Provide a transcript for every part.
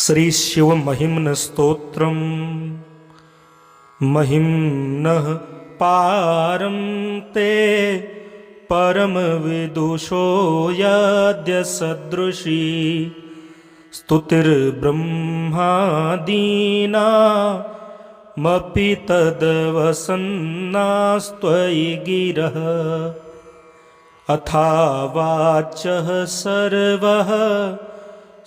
श्री शिव महिम्न स्तोत्रम महिम्नः पारं ते परम विदुषो यद्य सदृशी स्तुतिर्ब्रह्मादीनामपि तद्वसन्नास्त्वयि गिरः अथावाचः सर्वः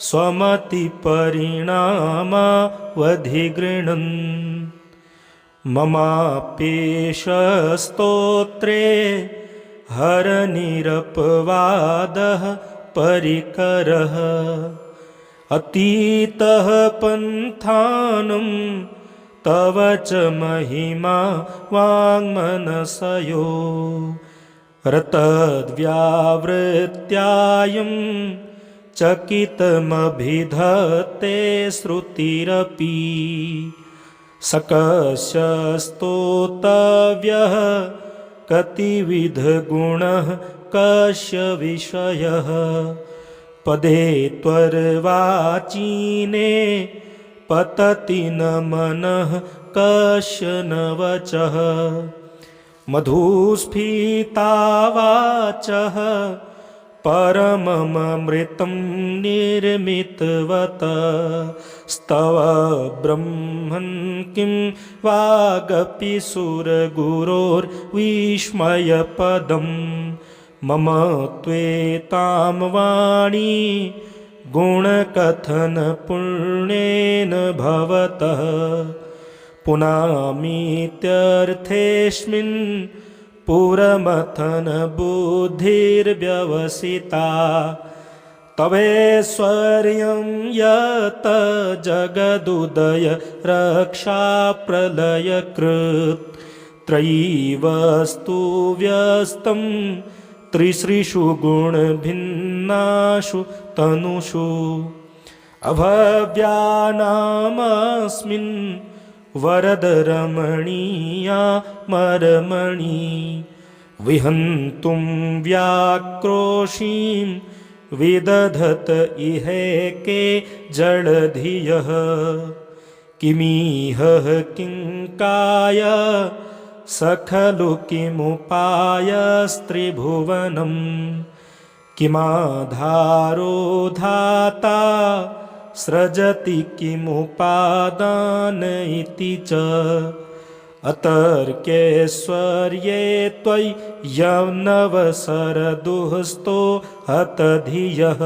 स्वमतिपरिणामावधिगृह्णन् ममाप्येष स्तोत्रे हरनिरपवादः परिकरः अतीतः पन्थानं तव च महिमा वाङ्मनसयो रतद्व्यावृत्यायं चकितमभिधत्ते श्रुतिरपि सकस्य स्तोतव्यः कतिविधगुणः कस्य विषयः पदे त्वर्वाचीने पतति न मनः कस्य न वचः मधुस्फीता वाचः परममृतं निर्मितवत स्तव ब्रह्मन् किं वागपि सुरगुरोर्विस्मयपदं मम त्वेतां वाणी गुणकथनपुण्येन भवतः पुनामीत्यर्थेऽस्मिन् पुरमथन बुद्धिर्व्यवसिता तवैश्वर्यं यत् जगदुदय रक्षा प्रलयकृत् त्रयीवस्तु व्यस्तं त्रिसृषु गुणभिन्नासु तनुषु अभव्यानामस्मिन् वरदरमणीया मरमणि विहन्तुं व्याक्रोशीं विदधत इहैके जडधियः किमिह किङ्काय स खलु किमुपायस्त्रिभुवनं किमाधारो धाता सृजति किमुपादान इति च अतर्क्यैश्वर्ये त्वयि यवनवसरदुहस्तो हतधियः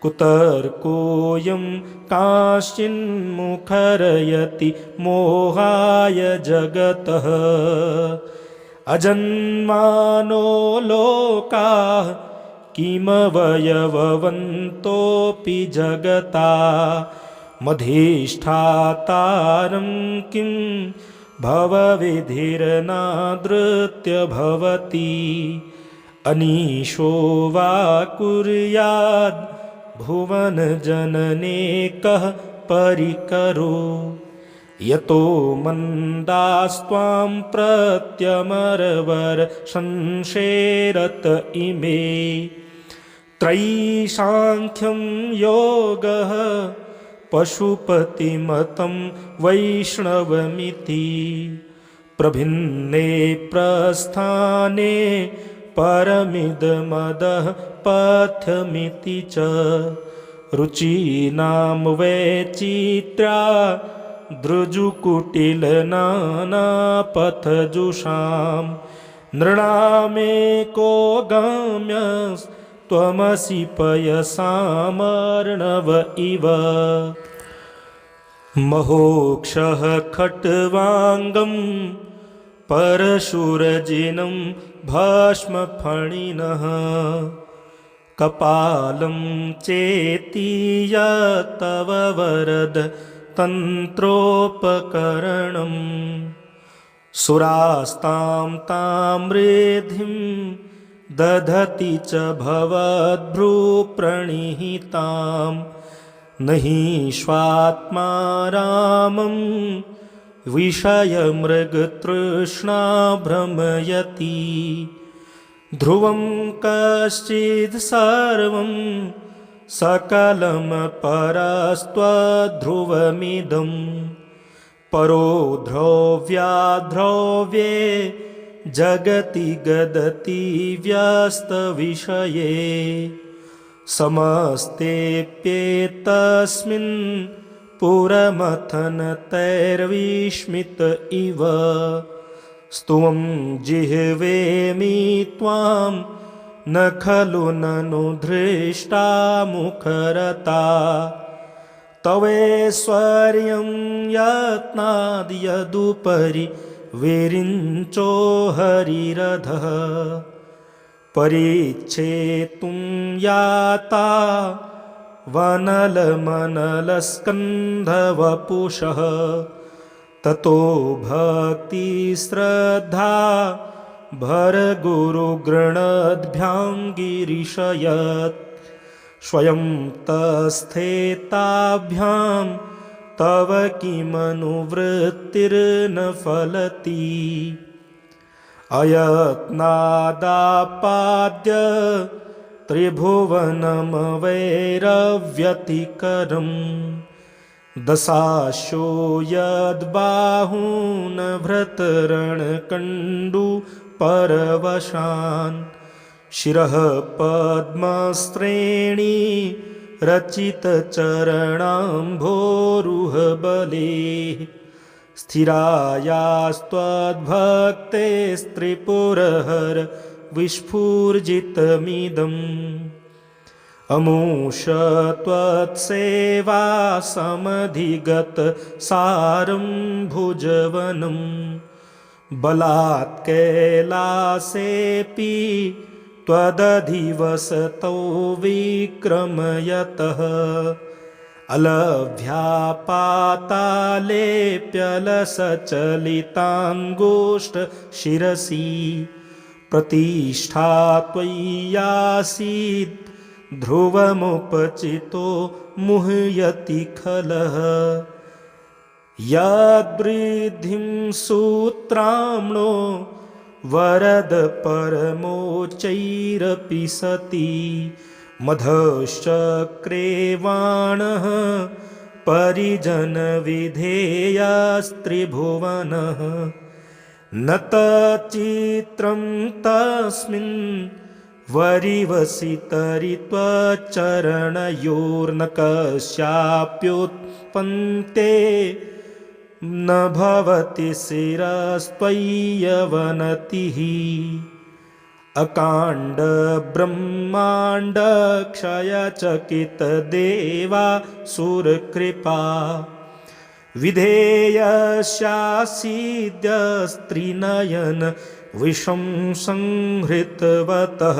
कुतर्कोऽयं काश्चिन्मुखरयति मोहाय जगतः अजन्मानो लोकाः किमवयववन्तोऽपि जगता मधिष्ठातारं किं भवविधिर्नादृत्य भवति अनीशो वा कुर्याद् भुवनजनने कः परिकरो यतो मन्दास्त्वां प्रत्यमरवर संशेरत इमे त्रयीसाङ्ख्यं योगः पशुपतिमतं वैष्णवमिति प्रभिन्ने प्रस्थाने परमिदमदः पथ्यमिति च रुचीनां वैचित्र्या दृजुकुटिलनानापथजुषां नृणामेको गम्यस्त्वमसि पयसामर्णव इव महोक्षः खट्वाङ्गं परशुरजिनं भस्मफणिनः कपालं चेतीय तव वरद तन्त्रोपकरणं सुरास्तां तां रिद्धिं दधति च भवद्भ्रूप्रणिहितां नहि स्वात्मा रामं विषयमृगतृष्णा भ्रमयति ध्रुवं कश्चित् सर्वं सकलं परस्त्वध्रुवमिदं परो ध्रुव्याध्रुव्ये जगति गदति व्यस्तविषये समस्तेऽप्येतस्मिन् पुरमथनतैर्विस्मित इव स्तुवं जिह्वेमि त्वां न खलु ननु धृष्टा मुखरता तवैश्वर्यं यत्नाद्यदुपरि विरिञ्चो हरिरधः परिच्छेतुं याता वनलमनलस्कन्धवपुषः ततो भक्तिश्रद्धा भरगुरुगृणद्भ्यां गिरिशयत् स्वयं तस्थेताभ्यां तव किमनुवृत्तिर्न फलति अयत्नादापाद्य त्रिभुवनमवैरव्यतिकरम् दशाशो यद्बाहून् भृतरणकण्डु परवशान् शिरः पद्मश्रेणी रचितचरणाम्भोरुहबले स्थिरायास्त्वद्भक्तेस्त्रिपुरहर विस्फुर्जितमिदम् अमुष त्वत्सेवा समधिगत सारं भुजवनं बलात् कैलासेऽपि त्वदधिवसतो विक्रमयतः अलभ्यापातालेऽप्यलसचलिताङ्गुष्ठशिरसि प्रतिष्ठा त्वय्यासीत् ध्रुवमुपचितो मुह्यति खलः यद्वृद्धिं सूत्राम्नो वरद परमोच्चैरपि सति मधश्चक्रेवाणः परिजनविधेयस्त्रिभुवनः न तच्चित्रं तस्मिन् वरिवसितरि त्वच्चरणयोर्न कस्याप्युत्पन्ते न भवति शिरस्त्वय्यवनतिः अकाण्ड ब्रह्माण्ड क्षयचकितदेवा सुरकृपा विधेयस्यासीद्यस्त्रिनयन विषं संहृतवतः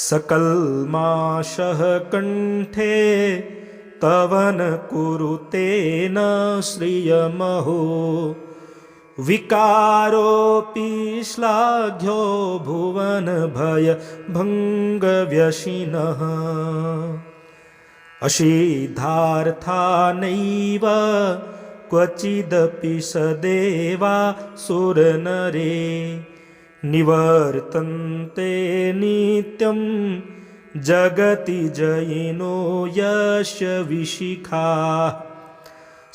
सकल्माषः कण्ठे तव न कुरुते न श्रियमहो विकारोऽपि श्लाघ्यो भुवनभयभङ्गव्यशिनः असिद्धार्था नैव क्वचिदपि सदेवा सुरनरे निवर्तन्ते नित्यं जगति जयिनो यस्य विशिखा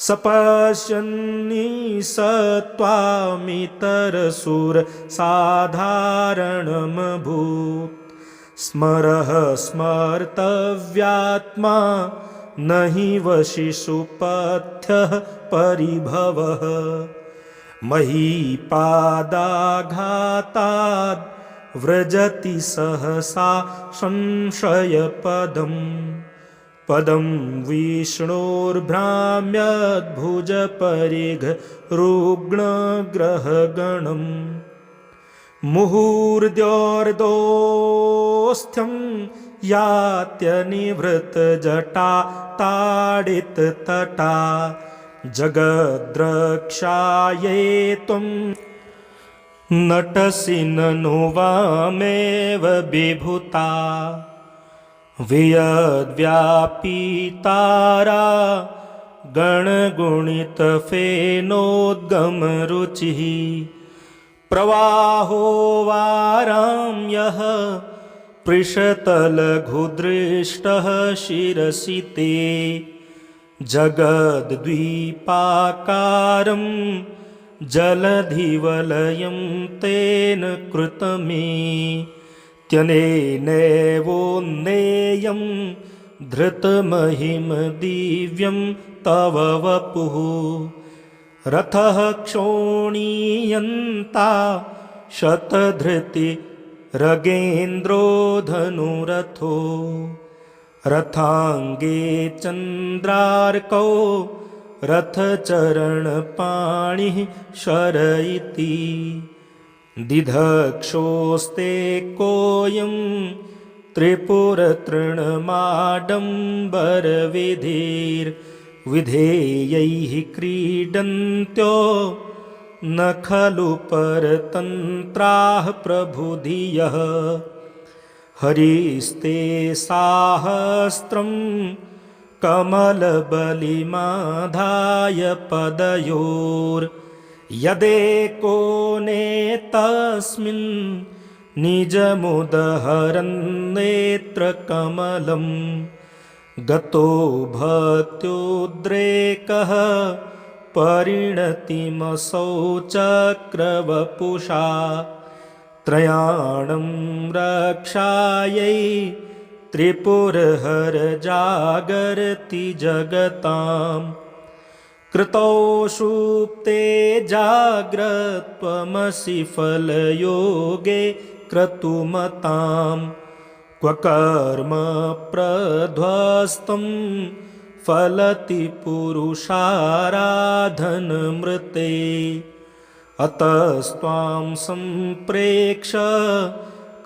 सपश्यन्नि सत्त्वामितरसुरसाधारणमभूत् स्मरः स्मर्तव्यात्मा न हि वशिषुपथ्यः परिभवः महीपादाघाताद् व्रजति सहसा संशयपदम् पदं विष्णोर्भ्राम्यद्भुजपरिघरुग्णग्रहगणम् मुहूर्द्योर्दोस्थ्यं यात्यनिवृतजटा ताडिततटा जगद्रक्षायै त्वं नटसि ननु वामेव विभूता वियद्व्यापीतारा गणगुणितफेनोद्गमरुचिः प्रवाहो वारां यः पृषतलघुदृष्टः शिरसि ते जगद्द्वीपाकारं जलधिवलयं तेन कृतमेत्यनेनैवोन्नेयं धृतमहिम दिव्यं तव वपुः रथः क्षोणीयन्ता शतधृतिरगेन्द्रो धनुरथो रथाङ्गे चन्द्रार्कौ रथचरणपाणिः शर इति दिधक्षोस्ते कोऽयं त्रिपुरतृणमाडम्बरविधेयैः क्रीडन्त्यो न खलु परतन्त्राः प्रभुधियः हरिस्ते साहस्रं कमलबलिमाधाय पदयोर्यदेको नेतस्मिन् निजमुदहरन्नेत्रकमलं गतो भक्त्युद्रेकः परिणतिमसौ चक्रवपुषा त्रयाणं रक्षायै त्रिपुरहरजागर्ति जगतां कृतौ सुप्ते जाग्रत्वमसि फलयोगे क्रतुमतां क्व कर्म प्रध्वस्तं फलति पुरुषाराधनमृते अतस्त्वां सम्प्रेक्ष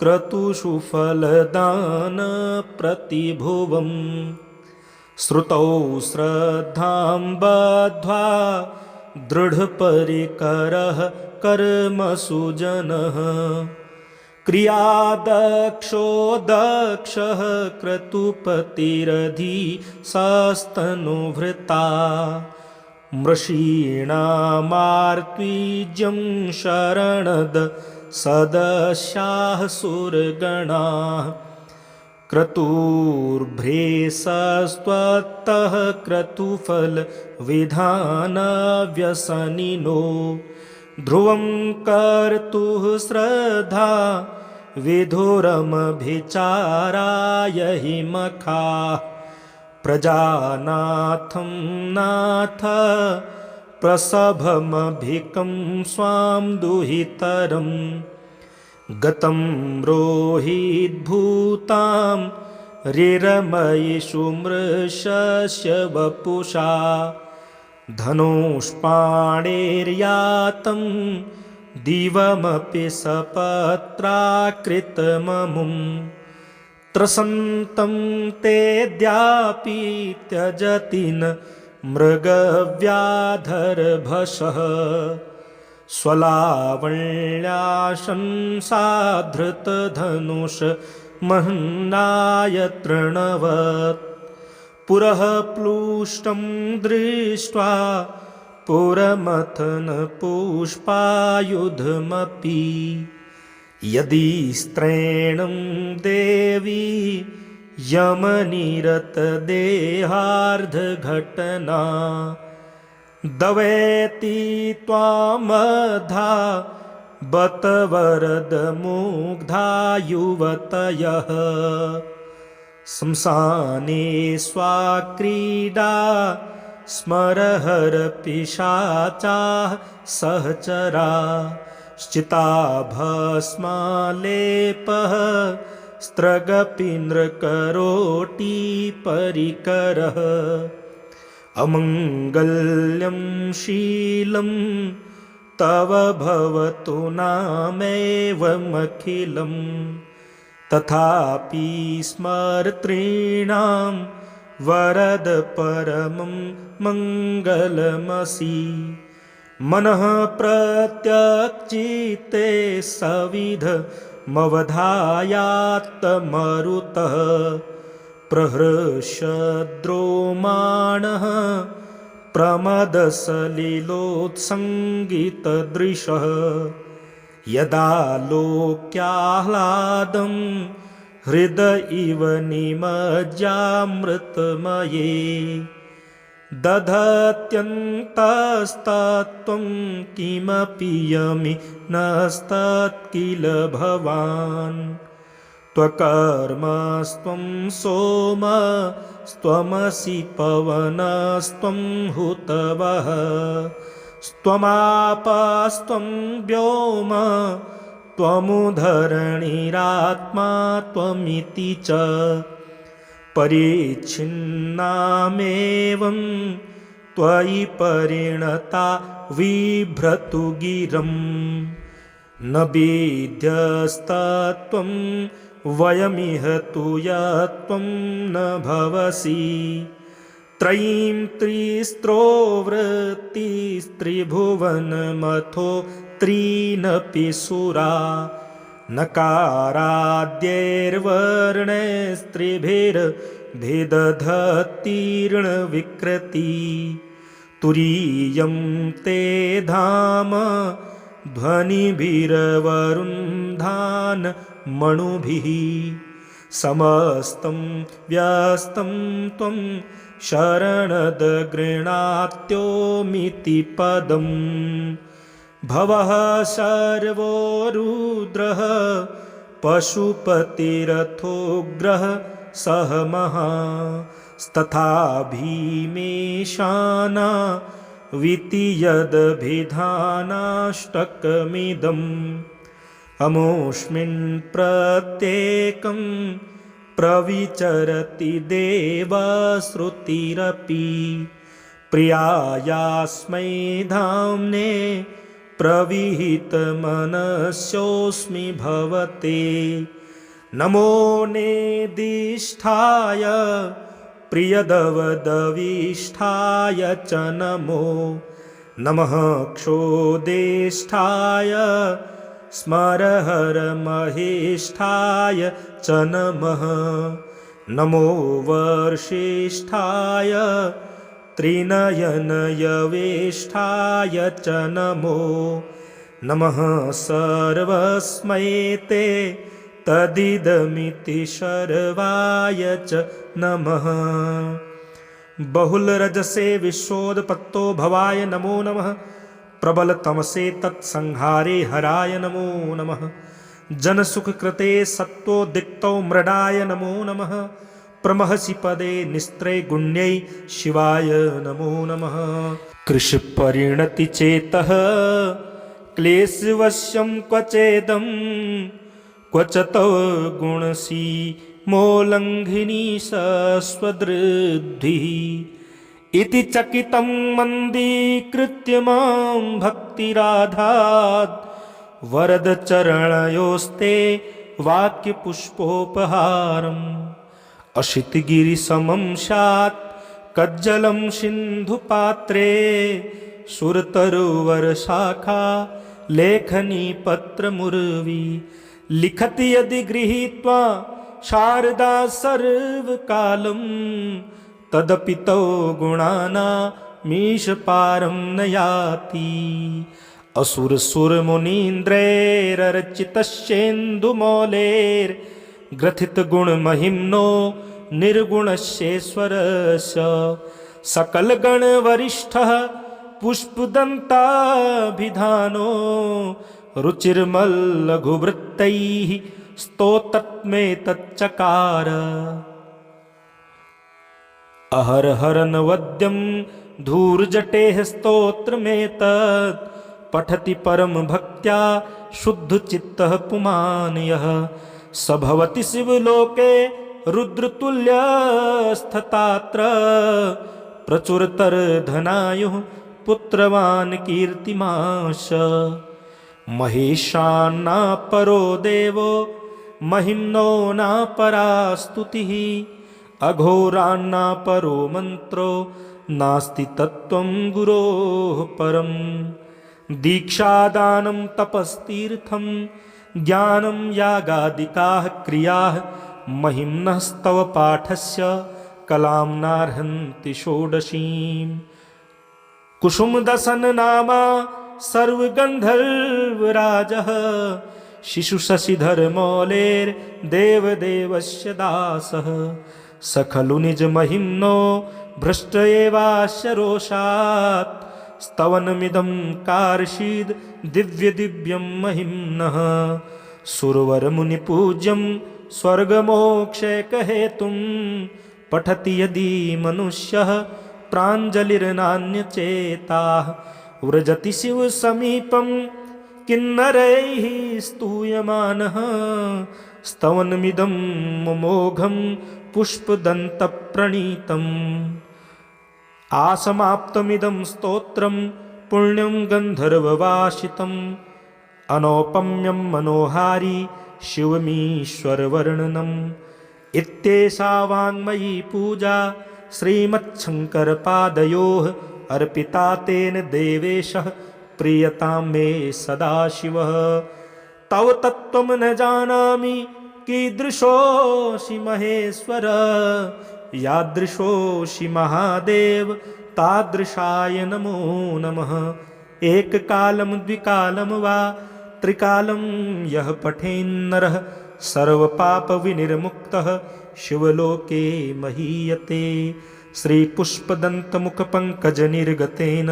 क्रतुषु फलदानप्रतिभुवं श्रुतौ श्रद्धां बद्ध्वा दृढपरिकरः कर्मसु जनः क्रियादक्षो दक्षः क्रतुपतिरधिसस्तनुभृता मृषीणामार्त्वीज्यं शरणद सदस्याः सुरगणाः क्रतुर्भ्रेसस्त्वत्तः क्रतुफलविधानव्यसनिनो ध्रुवं कर्तुः श्रद्धा विधुरमभिचाराय हि मखाः प्रजानाथं नाथ प्रसभमभिकं स्वां दुहितरं गतं रोहिद्भूतां रिरमयिषु मृषस्य वपुषा धनुष्पाणेर्यातं दिवमपि सपत्राकृतममुं त्रसन्तं तेऽद्यापि त्यजति न मृगव्याधरभसः स्वलावण्याशंसाधृतधनुष महन्नाय तृणवत् पुरः प्लुष्टं दृष्ट्वा पुरमथन पुष्पायुधमपि यदि स्त्रैणं देवी यमनिरतदेहार्धघटना दवेति त्वामधा बत वरदमुग्धा युवतयः शंसाने स्वाक्रीडा स्मरहरपिशाचाः सहचरा श्चिताभस्मालेपः स्त्रगपीन्द्रकरोटिपरिकरः अमङ्गल्यं शीलं तव भवतु नामेवमखिलं तथापि स्मर्तॄणां वरद परमं मङ्गलमसि मनः प्रत्यक्चित्ते सविधमवधायात्तमरुतः प्रहृष्यद्रोमाणः प्रमदसलिलोत्सङ्गितदृशः यदा लोक्याह्लादं हृदय इव निमज्जामृतमये दधत्यन्तस्तत्त्वं किमपि यमिनस्तत्किल भवान् त्वकर्मस्त्वं सोमस्त्वमसि पवनस्त्वं हुतवः त्वमापस्त्वं व्योम त्वमुधरणिरात्मा त्वमिति च परिच्छिन्नामेवं त्वयि परिणता बिभ्रतु गिरम् न विद्यस्तत्त्वं वयमिह तु यत्त्वं न भवसि त्रयीं त्रिस्त्रो वृत्तिस्त्रिभुवनमथो त्रीनपि सुरा नकाराद्यैर्वर्णैस्त्रिभिर्भिदधतीर्णविकृति तुरीयं ते धाम ध्वनिभिरवरुन्धानमणुभिः समस्तं व्यस्तं त्वं शरणदगृणात्योमिति पदम् भवः सर्वो रुद्रः पशुपतिरथोग्रः सह महास्तथा भीमेशाना विति यदभिधानाष्टकमिदम् अमुष्मिन् प्रत्येकं प्रविचरति देवश्रुतिरपि प्रियायास्मै धाम्ने प्रविहितमनस्योऽस्मि भवते नमो नेदिष्ठाय प्रियदवदविष्ठाय च नमो नमः क्षोदेष्ठाय स्मरहरमहेष्ठाय च नमः नमो वर्षिष्ठाय त्रिनयनयवेष्ठाय च नमो नमः सर्वस्मै ते तदिदमिति शर्वाय च नमः बहुलरजसे विश्वोदपत्तो भवाय नमो नमः प्रबलतमसे तत्संहारे हराय नमो नमः जनसुखकृते सत्त्वोद्दिक्तौ मृडाय नमो नमः प्रमहसि पदे निस्त्रे गुण्यै शिवाय नमो नमः कृषिपरिणतिचेतः क्लेशवश्यं क्वचेदं क्वचतो गुणसीमोल्लङ्घिनी स्वदृद्धिः इति चकितं मन्दीकृत्य मां भक्तिराधात् वरदचरणयोस्ते वाक्यपुष्पोपहारम् अशितगिरिसमं स्यात् कज्जलं सिन्धुपात्रे सुरतरुवरशाखा लेखनी पत्रमुर्वी लिखति यदि गृहीत्वा शारदा सर्वकालं तदपि तौ गुणानामीशपारं न याति असुरसुरमुनीन्द्रैरर्चितश्चेन्दुमौलेर्ग्रथितगुणमहिम्नो निर्गुणस्येश्वरस्य सकलगणवरिष्ठः पुष्पदन्ताभिधानो रुचिर्मल्लघुवृत्तैः स्तोतत्मेतच्चकार अहरहरनवद्यं धूर्जटेः स्तोत्रमेतत् पठति परमभक्त्या शुद्धचित्तः पुमान् यः स भवति शिवलोके रुद्रतुल्यस्तथात्र प्रचुरतरधनायुः पुत्रवान् कीर्तिमाश महेशान्नापरो देवो महिम्नो नापरा स्तुतिः अघोरान्नापरो मन्त्रो नास्ति तत्त्वं गुरोः परम् दीक्षादानं तपस्तीर्थं ज्ञानं यागादिकाः क्रियाः महिम्नस्तव पाठस्य कलां नार्हन्ति षोडशीम् कुसुमदसन नामा सर्वगन्धर्वराजः शिशुशशिधरमौलेर्देवदेवस्य दासः स खलु निजमहिम्नो भ्रष्ट एवास्य रोषात् स्तवनमिदं कार्षीद् दिव्यदिव्यं महिम्नः सुरवरमुनिपूज्यं स्वर्गमोक्षैकहेतुं पठति यदि मनुष्यः प्राञ्जलिर्नान्यचेताः व्रजति शिवसमीपं किन्नरैः स्तूयमानः स्तवनमिदं मुमोघं पुष्पदन्तप्रणीतम् आसमाप्तमिदं स्तोत्रं पुण्यं गन्धर्ववासितम् अनौपम्यं मनोहारी शिवमीश्वरवर्णनम् इत्येषा वाङ्मयी पूजा श्रीमच्छङ्करपादयोः अर्पिता तेन देवेशः प्रीयतां मे सदाशिवः तव तत्त्वं न जानामि कीदृशोऽसि महेश्वर यादृशोऽसि महादेव तादृशाय नमो नमः एककालं द्विकालं वा त्रिकालं यः पठेन्नरः सर्वपापविनिर्मुक्तः शिवलोके महीयते श्रीपुष्पदन्तमुखपङ्कजनिर्गतेन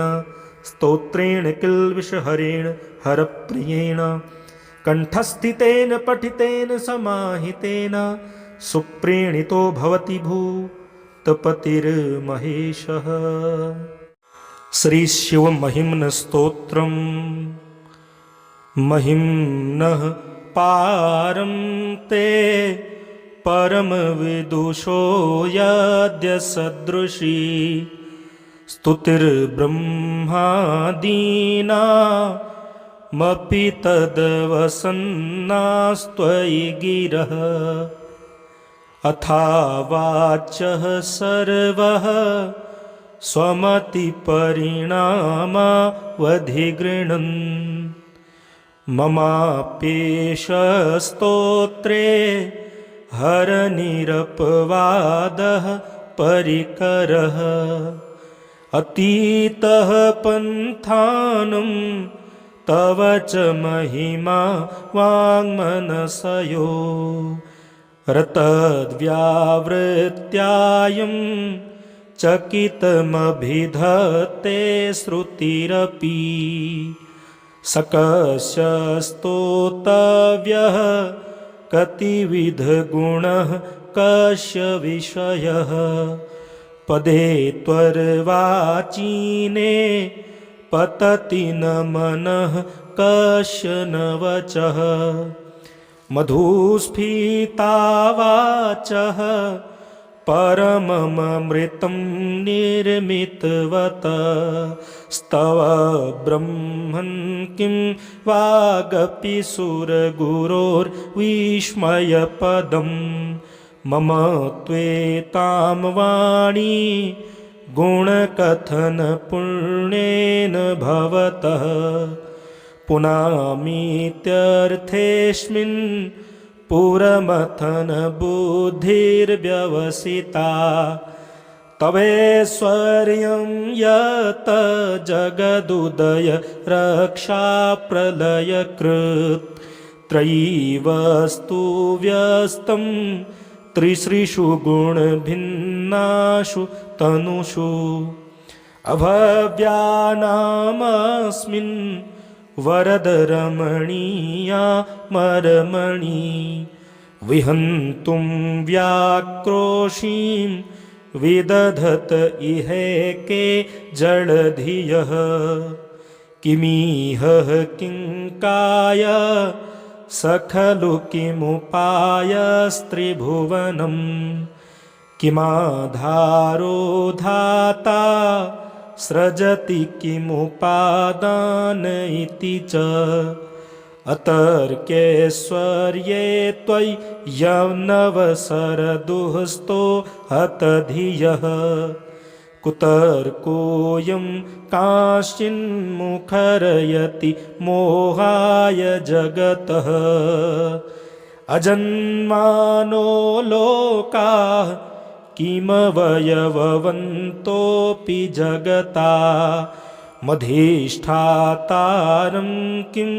स्तोत्रेण किल्बिषहरेण हरप्रियेण कण्ठस्थितेन पठितेन समाहितेन सुप्रीणितो भवति भूतपतिर्महेशः। श्रीशिवमहिम्नस्तोत्रम् महिम्नः पारं ते परमविदुषो यद्य सदृशी स्तुतिर्ब्रह्मादीनामपि तद्वसन्नास्त्वयि गिरः अथावाच्यः सर्वः स्वमतिपरिणामावधिगृह्णन् ममाप्येष स्तोत्रे हरनिरपवादः परिकरः अतीतः पन्थानं तव च महिमा वाङ्मनसयो रतद्व्यावृत्यायं चकितमभिधत्ते श्रुतिरपि सकस्य स्तोतव्यः कतिविधगुणः कस्य विषयः पदे त्वर्वाचीने पतति न मनः कस्य न वचः मधुस्फीता वाचः परममृतं निर्मितवत स्तव ब्रह्मन् किं वागपि सुरगुरोर्विस्मयपदं मम त्वेतां वाणी गुणकथनपुण्येन भवतः पुनामीत्यर्थेऽस्मिन् पुरमथन बुद्धिर्व्यवसिता तवैश्वर्यं यत् जगदुदय रक्षा प्रलयकृत् त्रयीवस्तु व्यस्तं त्रिसृषु गुणभिन्नासु तनुषु अभव्यानामस्मिन् वरदरमणीया मरमणि विहन्तुं व्याक्रोशीं विदधत इहैके जडधियः किमिह किङ्काय स खलु किमुपायस्त्रिभुवनं किमाधारो धाता सृजति किमुपादान इति च अतर्क्यैश्वर्ये त्वयि यवनवसरदुहस्तो हतधियः कुतर्कोऽयं काश्चिन्मुखरयति मोहाय जगतः अजन्मानो लोकाः किमवयववन्तोऽपि जगता मधिष्ठातारं किं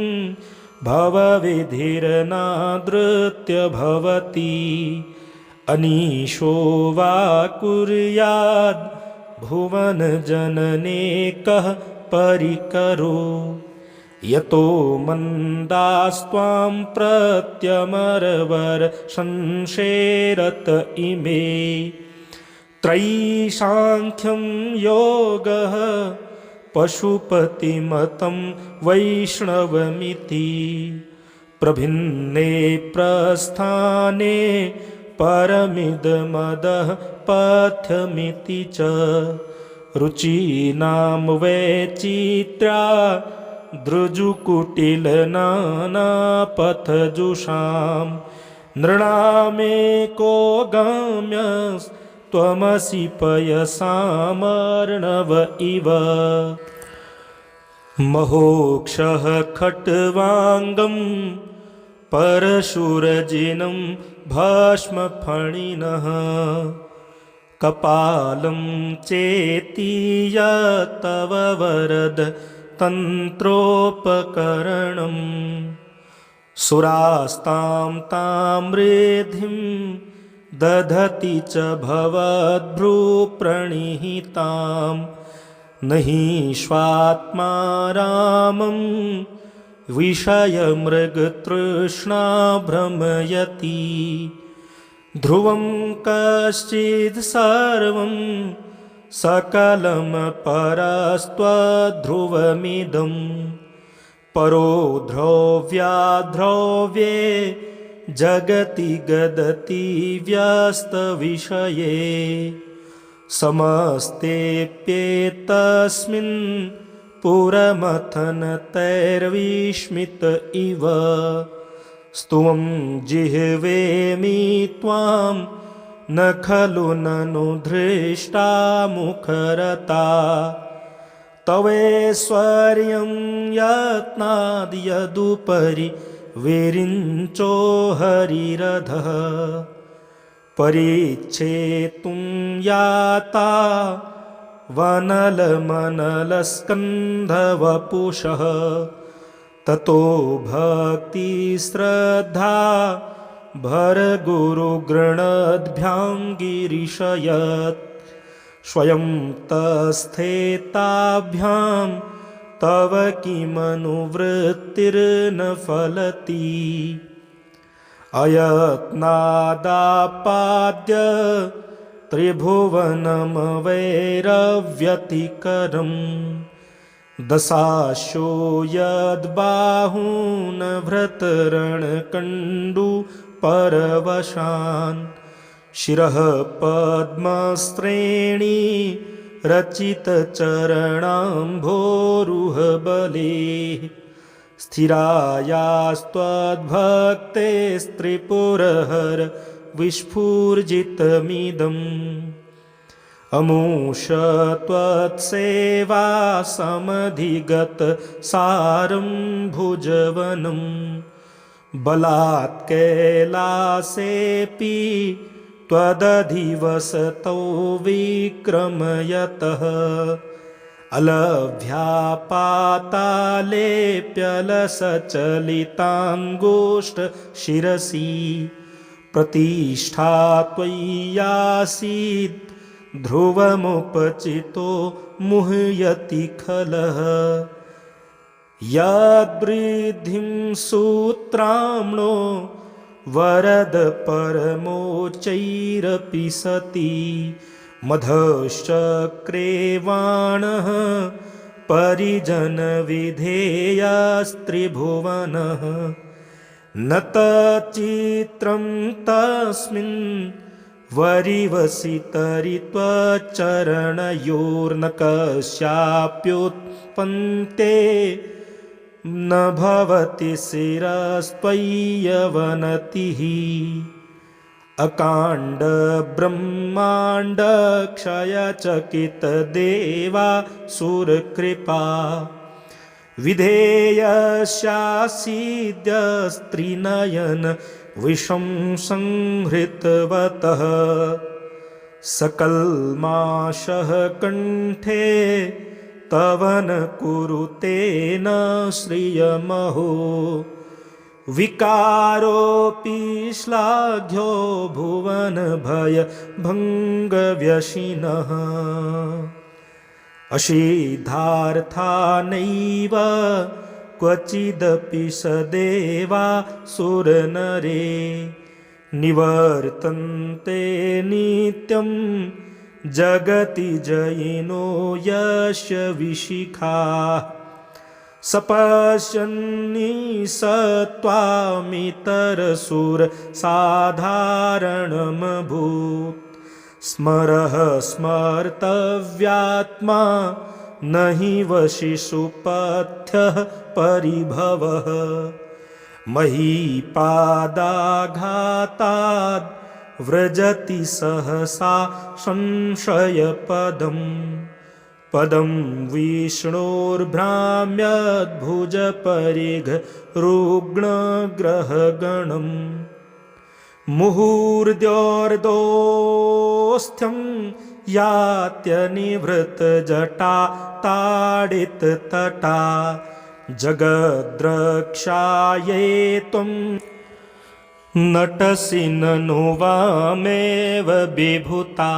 भवविधिर्नादृत्य भवति अनीशो वा कुर्याद् भुवनजनने कः परिकरो यतो मन्दास्त्वां प्रत्यमरवर्षंसेरत इमे त्रयीसाङ्ख्यं योगः पशुपतिमतं वैष्णवमिति प्रभिन्ने प्रस्थाने परमिदमदः पथ्यमिति च रुचीनां वैचित्र्या दृजुकुटिलनानापथजुषां नृणामेको गम्यस्त्वमसि पयसामर्णव इव महोक्षः खट्वाङ्गं परशुरजिनं भस्मफणिनः कपालं चेति तव वरद तन्त्रोपकरणं सुरास्तां ताम्रेधिं दधति च भवद्भ्रूप्रणिहितां नहि स्वात्मा रामं विषयमृगतृष्णा भ्रमयति ध्रुवं कश्चिद् सर्वं सकलं परस्त्वध्रुवमिदं परो ध्रुव्याध्रुव्ये जगति गदति व्यस्तविषये समस्तेऽप्येतस्मिन् पुरमथनतैर्विस्मित इव स्तुवं जिह्वेमि त्वां न खलु ननु धृष्टा मुखरता तवैश्वर्यं यत्नाद् यदुपरि विरिञ्चो हरिरधः परीच्छेतुं याता वनलमनलस्कन्धवपुषः ततो भक्तिश्रद्धा भरगुरुगृणद्भ्यां गिरिशयत् स्वयं तस्थेताभ्यां तव किमनुवृत्तिर्न फलति अयत्नादापाद्य त्रिभुवनमवैरव्यतिकरम् दशाशो यद्बाहून् भृतरणकण्डु परवशान् शिरः पद्मश्रेणी रचितचरणाम्भोरुहबले स्थिरायास्त्वद्भक्तेस्त्रिपुरहर विस्फूर्जितमिदम् अमूष त्वत्सेवा समधिगत सारं भुजवनं बलात् कैलासेऽपि त्वदधिवसतौ विक्रमयतः अलभ्यापातालेऽप्यलसचलिताङ्गुष्ठशिरसि प्रतिष्ठा त्वय्यासीत् ध्रुवमुपचितो मुह्यति खलः यद्वृद्धिं सूत्राम्नो वरद परमोच्चैरपि सति मधश्चक्रेवाणः परिजनविधेयस्त्रिभुवनः न तच्चित्रं तस्मिन् वरिवसितरि त्वच्चरणयोर्न कस्याप्युत्पन्ते न भवति शिरस्त्वय्यवनतिः अकाण्ड ब्रह्माण्ड क्षयचकितदेवासुरकृपा विधेयस्यासीद्यस्त्रिनयन विषं संहृतवतः सकल्माषः कण्ठे तव न कुरुते न श्रियमहो विकारोऽपि श्लाघ्यो भुवनभयभङ्गव्यशिनः असिद्धार्था नैव क्वचिदपि सदेवासुरनरे निवर्तन्ते नित्यं जगति जयिनो यस्य विशिखाः सपश्यन्नि सत्त्वामितरसुरसाधारणमभूत् स्मरः स्मर्तव्यात्मा न हि वशिषुपथ्यः परिभवः महीपादाघाताद् व्रजति सहसा संशयपदम् पदं विष्णोर्भ्राम्यद्भुजपरिघरुग्णग्रहगणम् मुहूर्द्योर्दोस्थ्यं यात्यनिवृतजटा ताडिततटा जगद्रक्षायै त्वं नटसि ननु वामेव विभूता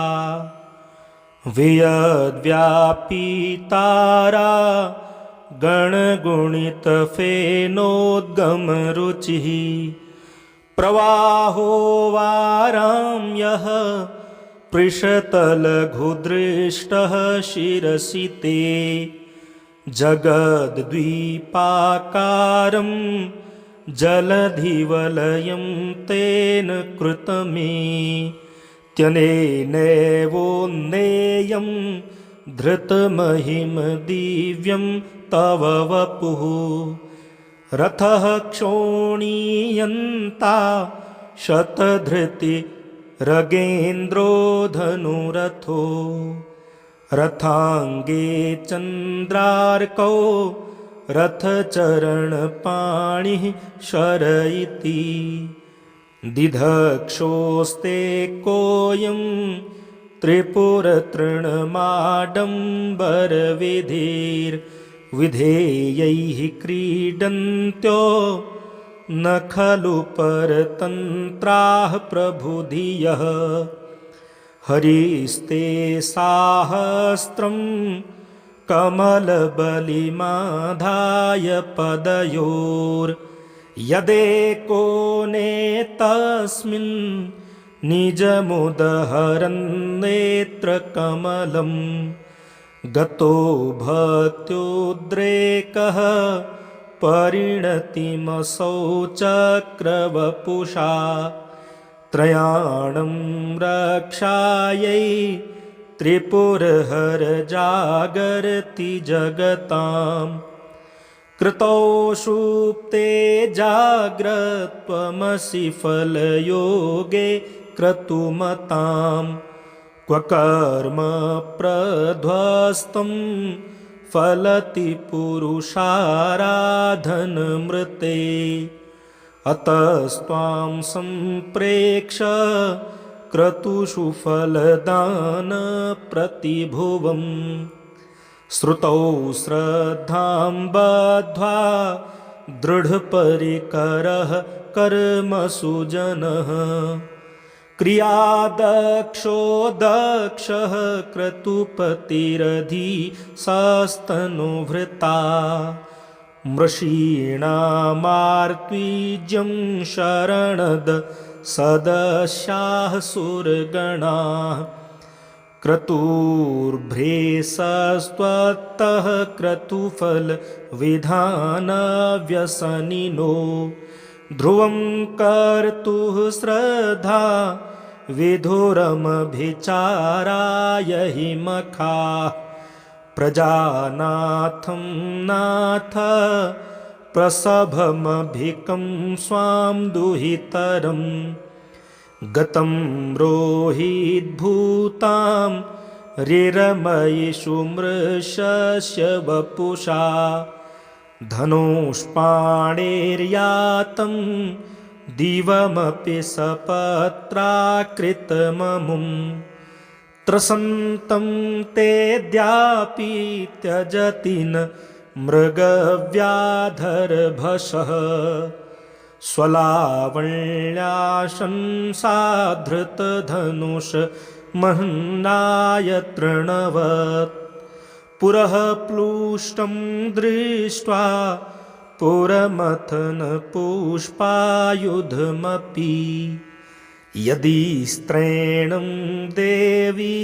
वियद्व्यापीतारा गणगुणितफेनोद्गमरुचिः प्रवाहो वाराम्यः पृषतलघुदृष्टः शिरसि ते जगद्द्वीपाकारं जलधिवलयं तेन कृतमे त्यनेनैवोन्नेयं धृतमहिमदिव्यं तव वपुः रथः क्षोणीयन्ता शतधृतिरगेन्द्रो धनुरथो रथाङ्गे चन्द्रार्कौ रथचरणपाणिः शर इति दिधक्षोस्ते कोऽयं त्रिपुरतृणमाडम्बरविधेयैः क्रीडन्त्यो न खलु परतन्त्राः प्रभुधियः हरिस्ते साहस्रं कमलबलिमाधाय पदयोर्यदेको नेतस्मिन् निजमुदहरन्नेत्रकमलं गतो भक्त्युद्रेकः परिणतिमसौ चक्रवपुषा त्रयाणं रक्षायै त्रिपुरहरजागर्ति जगतां कृतौ सुप्ते जाग्रत्वमसि फलयोगे क्रतुमतां क्व कर्म प्रध्वस्तं फलति पुरुषाराधनमृते अतस्त्वां सम्प्रेक्ष क्रतुषु फलदानप्रतिभुवम् श्रुतौ श्रद्धां बद्ध्वा दृढपरिकरः कर्मसु जनः क्रियादक्षो दक्षः क्रतुपतिरधि सस्तनुभृता मृषीणामार्त्वीज्यं शरणद सदस्याः सुरगणाः क्रतुर्भ्रेसस्त्वत्तः क्रतुफलविधानव्यसनिनो ध्रुवं कर्तुः श्रद्धा विधुरमभिचाराय हि मखाः प्रजानाथं नाथ प्रसभमभिकं स्वां दुहितरं गतं रोहिद्भूतां रिरमयिषु मृषस्य वपुषा धनुष्पाणेर्यातं दिवमपि सपत्राकृतममुं त्रसन्तं तेऽद्यापि त्यजति न मृगव्याधरभसः स्वलावण्याशंसाधृतधनुष महन्नाय तृणवत् पुरः प्लुष्टं दृष्ट्वा पुरमथन पुष्पायुधमपि यदि स्त्रैणं देवी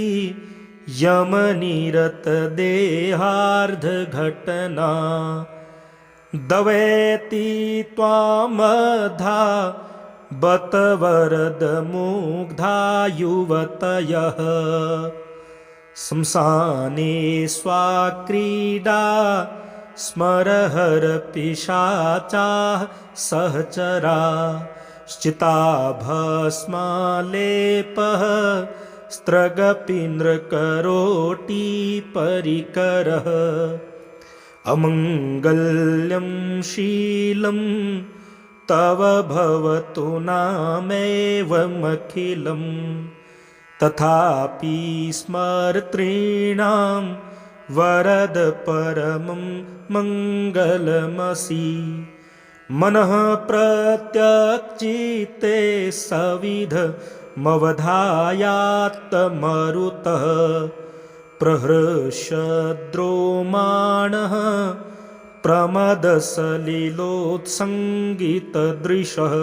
यमनिरतदेहार्धघटना दवेति त्वामधा बत वरदमुग्धा युवतयः शंसाने स्वाक्रीडा स्मरहरपिशाचाः सहचरा श्चिता भस्मालेपः स्त्रगपीन्द्रकरोटी परिकरः अमङ्गल्यं शीलं तव भवतु नामेवमखिलं तथापि स्मर्तॄणां वरद परमं मङ्गलमसि मनः प्रत्यक्चित्ते सविधमवधायात्तमरुतः प्रहृष्यद्रोमाणः प्रमदसलिलोत्सङ्गितदृशः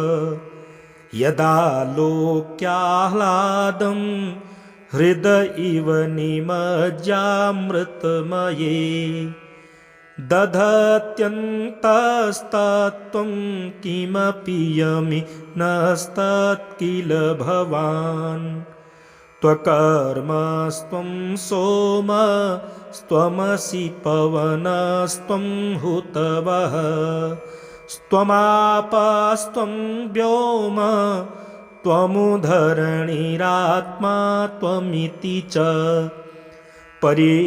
यदा लोक्याह्लादं हृदय इव निमज्जामृतमये दधत्यन्तस्तत्त्वं किमपि यमि नस्तत्किल भवान् त्वकर्मस्त्वं सोमस्त्वमसि पवनस्त्वं हुतवः स्त्वमापस्त्वं व्योम त्वमुधरणिरात्मा त्वमिति च परिच्छिन्नामेवं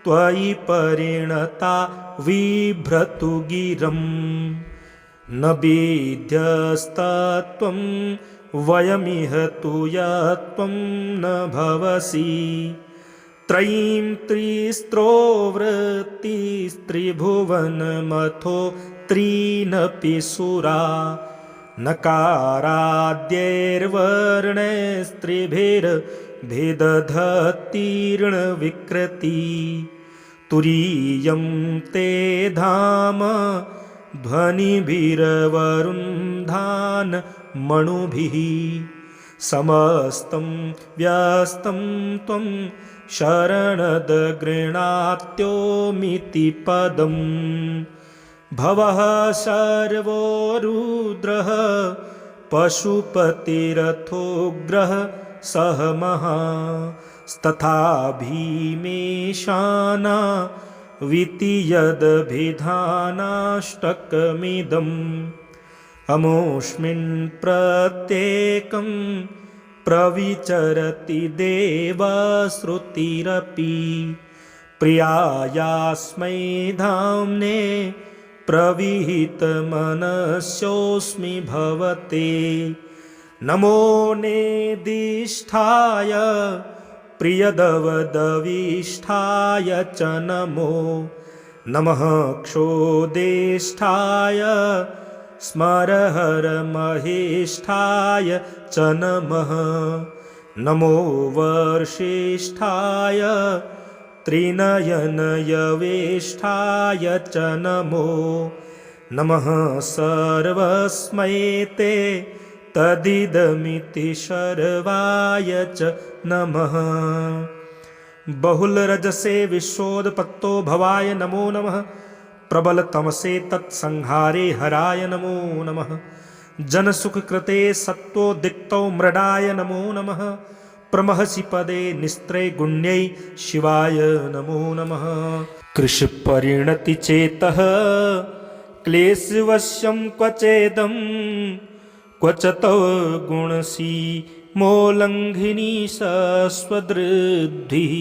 त्वयि परिणता बिभ्रतु गिरम् न विद्यस्तत्त्वं वयमिह तु यत्त्वं न भवसि त्रयीं त्रिस्त्रोवृत्तिस्त्रिभुवनमथो त्रीनपि सुरा नकाराद्यैर्वर्णैस्त्रिभिर्भिदधतीर्णविकृति तुरीयं ते धाम ध्वनिभिरवरुन्धान मणुभिः समस्तं व्यस्तं त्वं शरणदगृणात्योमिति पदम् भवः सर्वो रुद्रः पशुपतिरथोग्रः सह महास्तथा भीमेशाना वितीयदभिधानाष्टकमिदम् अमुष्मिन् प्रत्येकं प्रविचरति देवश्रुतिरपि प्रियायास्मै धाम्ने प्रविहितमनस्योऽस्मि भवते नमो नेदिष्ठाय प्रियदवदविष्ठाय च नमो नमः क्षोदेष्ठाय स्मरहरमहेष्ठाय च नमः नमो वर्षिष्ठाय त्रिनयनयवेष्ठाय च नमो नमः सर्वस्मै ते तदिदमिति शर्वाय च नमः बहुलरजसे विश्वोदपत्तो भवाय नमो नमः प्रबलतमसे तत्संहारे हराय नमो नमः जनसुखकृते सत्त्वोद्दिक्तौ मृडाय नमो नमः प्रमहसि पदे निस्त्रे गुण्यै शिवाय नमो नमः कृशपरिणतिचेतः क्लेशवश्यं क्वचेदं क्वच तव गुणसीमोल्लङ्घिनी स्वदृद्धिः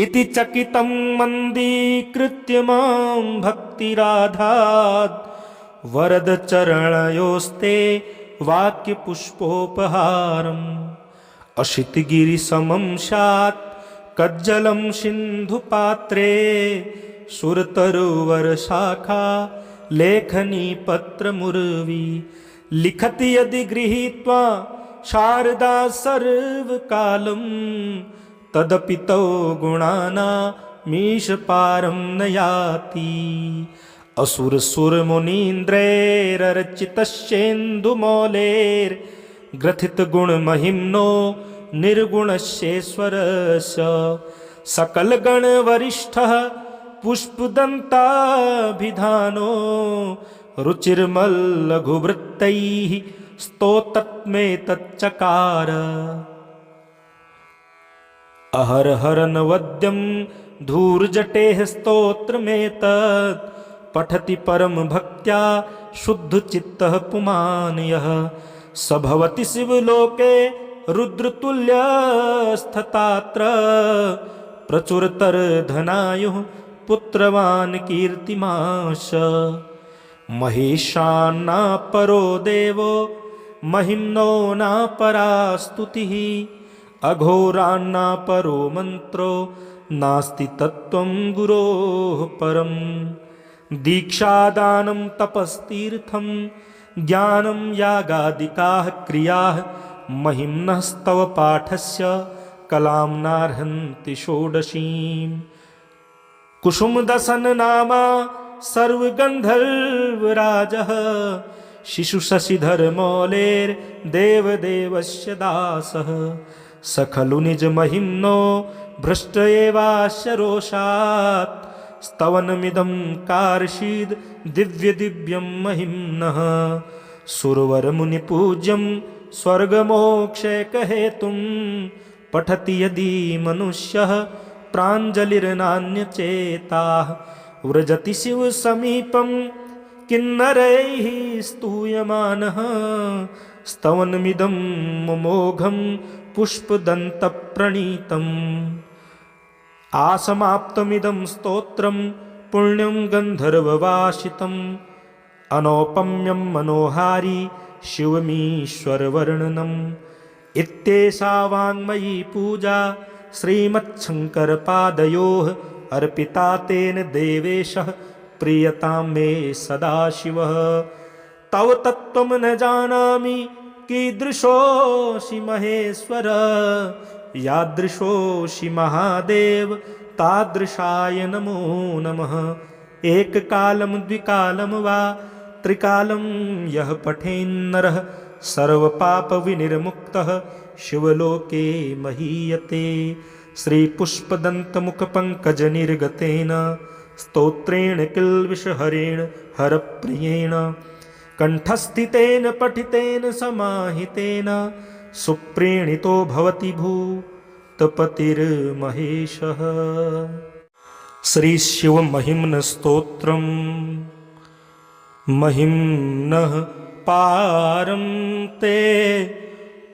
इति चकितं मन्दीकृत्य मां भक्तिराधात् वरदचरणयोस्ते वाक्यपुष्पोपहारम् अशितगिरिसमं स्यात् कज्जलं सिन्धुपात्रे सुरतरुवर शाखा लेखनी पत्र मुर्वी लिखति यदि गृहीत्वा शारदा सर्वकालं तदपि तौ गुणानामीश पारं न याति। असुर सुर मुनीन्द्रैरर्चितश्चेन्दुमौलेर्ग्रथित गुण महिम्नो निर्गुणस्येश्वरस्य सकल गण वरिष्ठः पुष्पदन्ताभिधानो रुचिर्मल्लघुवृत्तैः स्तोतत्मेतच्चकार। अहरहरन वद्यं धूर्जटेः स्तोत्रमेतत् पठति परम भक्त्या शुद्धचित्तः पुमान् यः स भवति शिवलोके रुद्रतुल्यस्तथात्र प्रचुरतरधनायुः पुत्रवान् कीर्तिमाश। महेशान्ना परो देवो महिम्नो ना परा स्तुतिः अघोरान्ना परो मन्त्रो नास्ति तत्त्वं गुरोः परम्। दीक्षादानं तपस्तीर्थं ज्ञानं यागादिकाः क्रियाः महिम्नस्तव पाठस्य कलां नार्हन्ति षोडशीम्। कुसुमदसन नामा सर्वगन्धर्वराजः शिशुशशिधर मौलेर्देवदेवस्य दासः स खलु निजमहिम्नो भ्रष्ट एवास्य रोषात् स्तवनमिदं कार्षीद् दिव्यं महिम्नः। सुरवरमुनिपूज्यं स्वर्गमोक्षैकहेतुं पठति यदि मनुष्यः प्राञ्जलिर्नान्यचेताः व्रजति शिवसमीपं किन्नरैः स्तूयमानः स्तवनमिदं मोघं पुष्पदन्तप्रणीतम्। आसमाप्तमिदं स्तोत्रं पुण्यं गन्धर्ववासितम् अनौपम्यं मनोहारी शिवमीश्वरवर्णनम्। इत्येषा वाङ्मयी पूजा श्रीमच्छङ्करपादयोः अर्पिता तेन देवेशः प्रीयतां मे सदाशिवः। तव तत्त्वं न जानामि कीदृशोऽसि महेश्वर यादृशोऽसि महादेव तादृशाय नमो नमः। एककालं द्विकालं वा त्रिकालं यः पठेन्नरः सर्वपापविनिर्मुक्तः शिवलोके महीयते। श्रीपुष्पदन्तमुखपङ्कजनिर्गतेन स्तोत्रेण किल्बिषहरेण हरप्रियेण कण्ठस्थितेन पठितेन समाहितेन सुप्रीणितो भवति भूतपतिर्महेशः। श्रीशिवमहिम्न स्तोत्रम्। महिम्नः पारं ते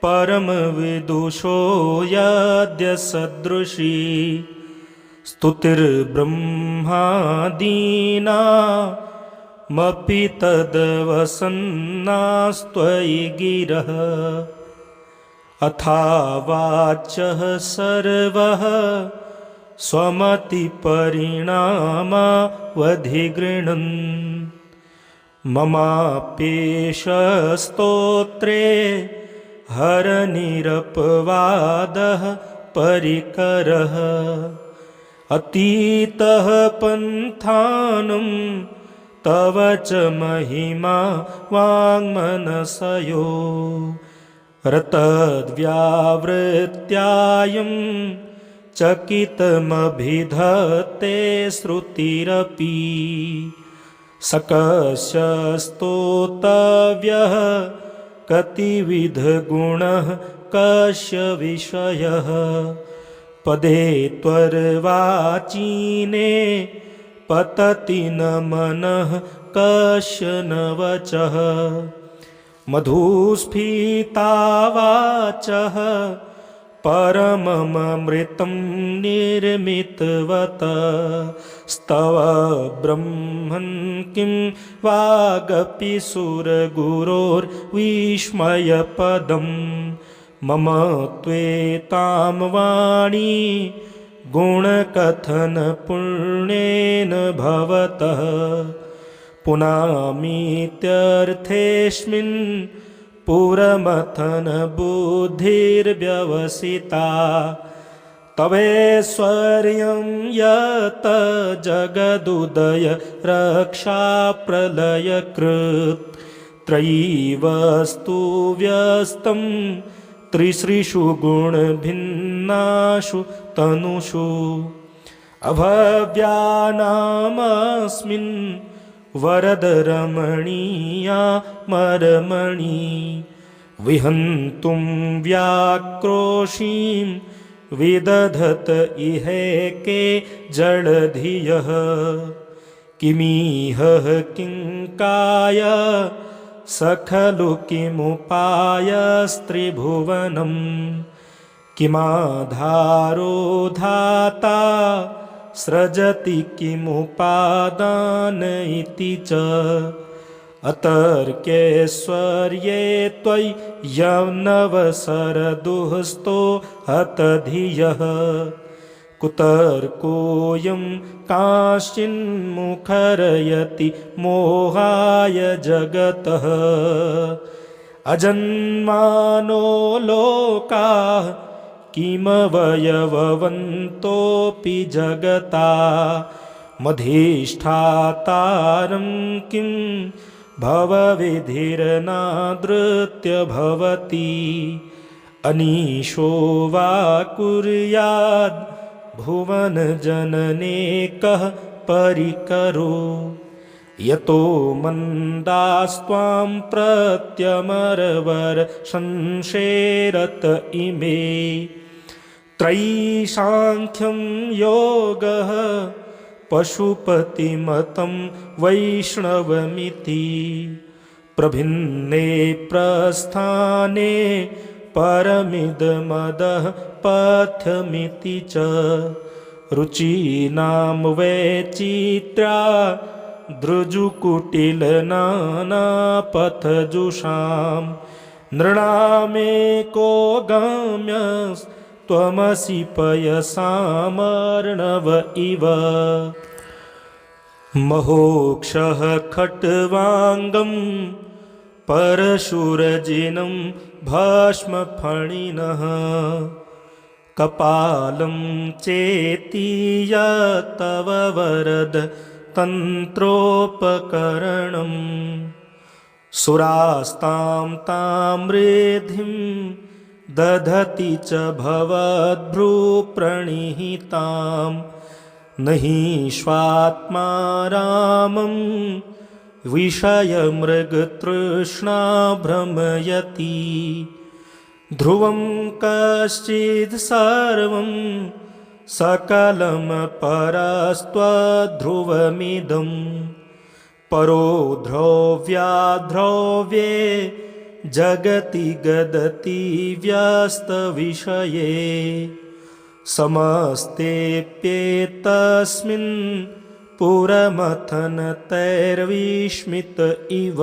परमविदुषो यद्य सदृशी स्तुतिर्ब्रह्मादीनामपि तद्वसन्नास्त्वयि गिरः। अथावाचः सर्वः स्वमतिपरिणामावधिगृह्णन् ममाप्येष स्तोत्रे हरनिरपवादः परिकरः। अतीतः पन्थानं तव च महिमा वाङ्मनसयो रतद्व्यावृत्यायं चकितमभिधत्ते श्रुतिरपि। सकस्य स्तोतव्यः कतिविधगुणः कस्य विषयः पदे त्वर्वाचीने पतति न मनः कस्य न वचः। मधुस्फीता वाचः परममृतं निर्मितवत स्तव ब्रह्मन् किं वागपि सुरगुरोर्विस्मयपदं मम त्वेतां वाणी गुणकथन पुण्येन भवतः पुनामीत्यर्थेऽस्मिन् पुरमथन बुद्धिर्व्यवसिता तवैश्वर्यं यत जगदुदय रक्षा प्रलयकृत् त्रयीवस्तु व्यस्तं त्रिसृषु गुणभिन्नासु तनुषु अभव्यानामस्मिन् वरदरमणीया मरमणि विहन्तुं व्याक्रोशीं विदधत इहैके जडधियः किमिह किङ्काय स खलु किमुपायस्त्रिभुवनं किमाधारो धाता सृजति किमुपादान इति च अतर्क्यैश्वर्ये त्वयि यन्नवसरदुःस्थो हतधियः कुतर्कोऽयं काश्चिन्मुखरयति मोहाय जगतः अजन्मानो लोकाः किमवयववन्तोऽपि जगता मधिष्ठातारं किं भवविधिर्नादृत्य भवति अनीशो वा कुर्याद् भुवनजनने कः परिकरो यतो मन्दास्त्वां प्रत्यमरवर संशेरत इमे त्रयीसाङ्ख्यं योगः पशुपतिमतं वैष्णवमिति प्रभिन्ने प्रस्थाने परमिदमदः पथ्यमिति च रुचीनां वैचित्र्या दृजुकुटिलनानापथजुषां नृणामेको गम्यस्त्वमसि पयसामर्णव इव महोक्षः खट्वाङ्गं परशुरजिनं भस्मफणिनः कपालं चेति तव वरद तन्त्रोपकरणं सुरास्तां तां रिद्धिं दधति च भवद्भ्रूप्रणिहितां न हि स्वात्मा रामं विषयमृगतृष्णा भ्रमयति ध्रुवं कश्चिद् सर्वं सकलं परस्त्वध्रुवमिदं परो ध्रुव्याध्रुव्ये जगति गदति व्यस्तविषये समस्तेऽप्येतस्मिन् पुरमथनतैर्विस्मित इव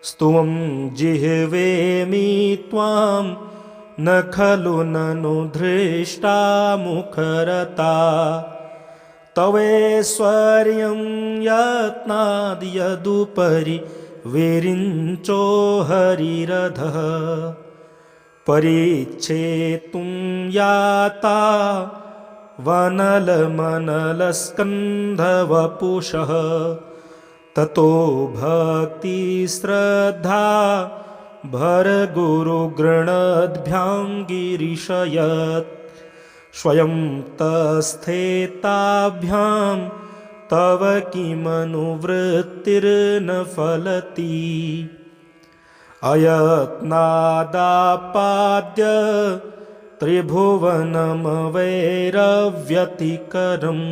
स्तुवं जिह्वेमि त्वां न खलु ननु धृष्टा मुखरता तवैश्वर्यं यत्नाद्यदुपरि विरिञ्चो हरिरधः परीच्छेतुं याता वनलमनलस्कन्धवपुषः ततो भक्तिश्रद्धा भरगुरुगृणद्भ्यां गिरिशयत् स्वयं तस्थेताभ्यां तव किमनुवृत्तिर्न फलति अयत्नादापाद्य त्रिभुवनमवैरव्यतिकरम्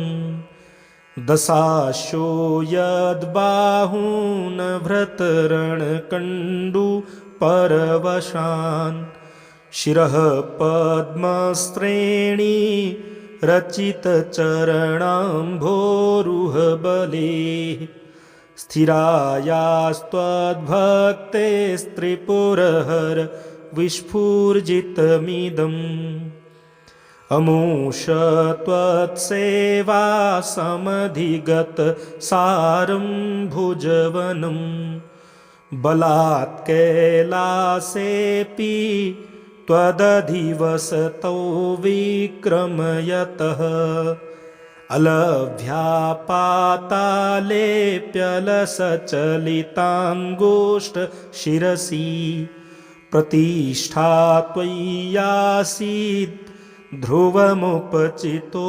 दशाशो यद्बाहून् भृतरणकण्डु परवशान् शिरः पद्मश्रेणी रचितचरणाम्भोरुहबले स्थिरायास्त्वद्भक्तेस्त्रिपुरहर विस्फुर्जितमिदम् अमुष त्वत्सेवा समधिगत सारं भुजवनं बलात् कैलासेऽपि त्वदधिवसतौ विक्रमयतः अलभ्यापातालेऽप्यलसचलिताङ्गुष्ठशिरसि प्रतिष्ठा त्वय्यासीत् ध्रुवमुपचितो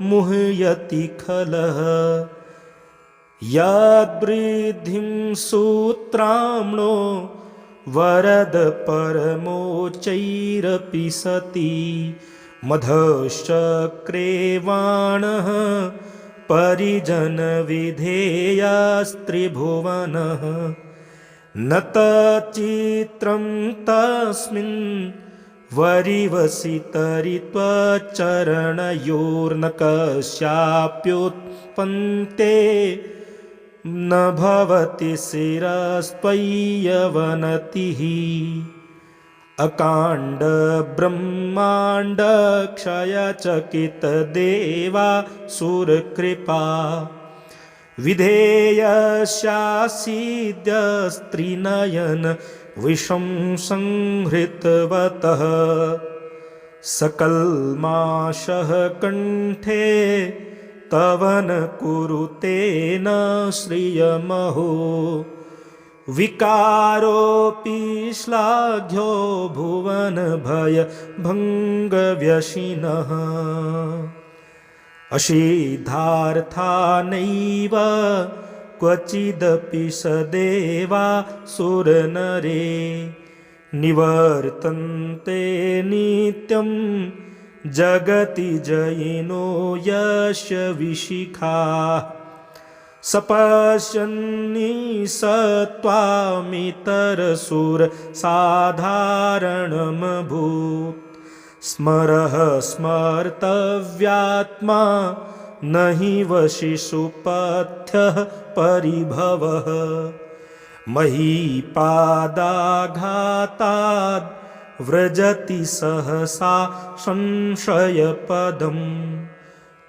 मुह्यति खलः यद्वृद्धिं सूत्राम्णो वरद परमोच्चैरपि सति मधश्चक्रेवाणः परिजनविधेयस्त्रिभुवनः न तच्चित्रं तस्मिन् वरिवसितरि त्वच्चरणयोर्न कस्याप्युत्पन्ते न भवति शिरस्त्वय्यवनतिः अकाण्ड ब्रह्माण्ड क्षयचकित देवा सुरकृपा विधेयस्यासीद्य स्त्रीनयन विषं संहृतवतः सकल्माषः कण्ठे तव न कुरुते न श्रियमहो विकारोऽपि श्लाघ्यो भुवन भय भङ्गव्यशिनः असिद्धार्था नैव क्वचिदपि सदेवा सुरनरे निवर्तन्ते नित्यं जगति जयिनो यस्य विशिखा सपश्यन्नि सत्त्वामितरसुरसाधारणमभूत् स्मरः स्मर्तव्यात्मा न हि वशिषुपथ्यः परिभवः महीपादाघाताद् व्रजति सहसा संशयपदम्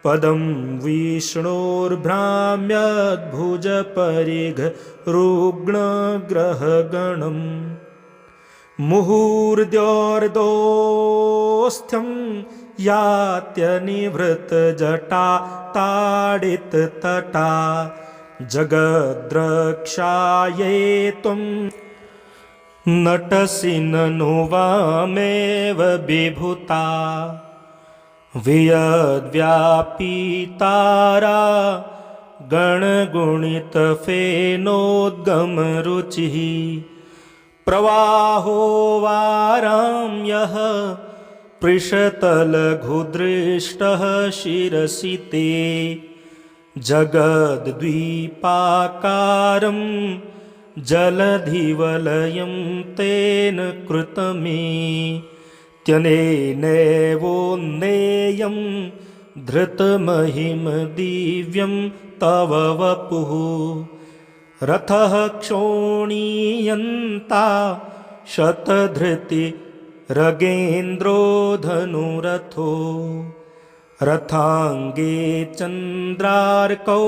पदं विष्णोर्भ्राम्यद्भुजपरिघरुग्णग्रहगणम् मुहूर्द्योर्दोस्थ्यं यात्यनिवृतजटा ताडिततटा जगद्रक्षायै त्वं नटसि ननु वामेव विभूता वियद्व्यापीतारा गणगुणितफेनोद्गमरुचिः प्रवाहो वाराम्यः पृषतलघुदृष्टः शिरसि ते जगद्द्वीपाकारं जलधिवलयं तेन कृतमे त्यनेनैवोन्नेयं धृतमहिमदिव्यं तव वपुः रथः क्षोणीयन्ता शतधृति रगेन्द्रो धनुरथो रथाङ्गे चन्द्रार्कौ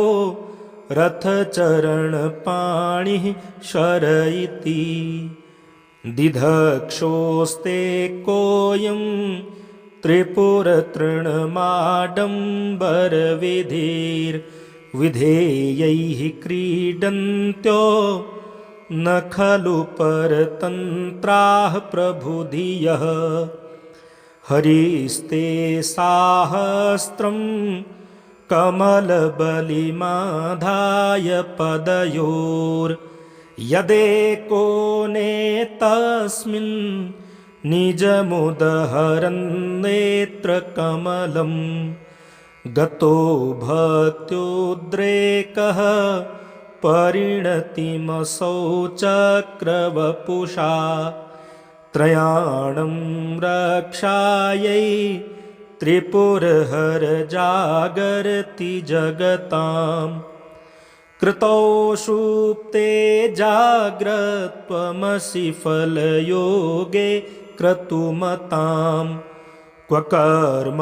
रथचरणपाणिः शर इति दिधक्षोस्ते कोऽयं त्रिपुरतृणमाडम्बरविधेयैः क्रीडन्त्यो न खलु परतन्त्राः प्रभुधियः हरिस्ते साहस्रं कमलबलिमाधाय पदयोर्यदेको नेतस्मिन् निजमुदहरन्नेत्रकमलं गतो भक्त्युद्रेकः परिणतिमसौ चक्रवपुषा त्रयाणं रक्षायै त्रिपुरहरजागर्ति जगतां कृतौ सुप्ते जाग्रत्वमसि फलयोगे क्रतुमतां क्व कर्म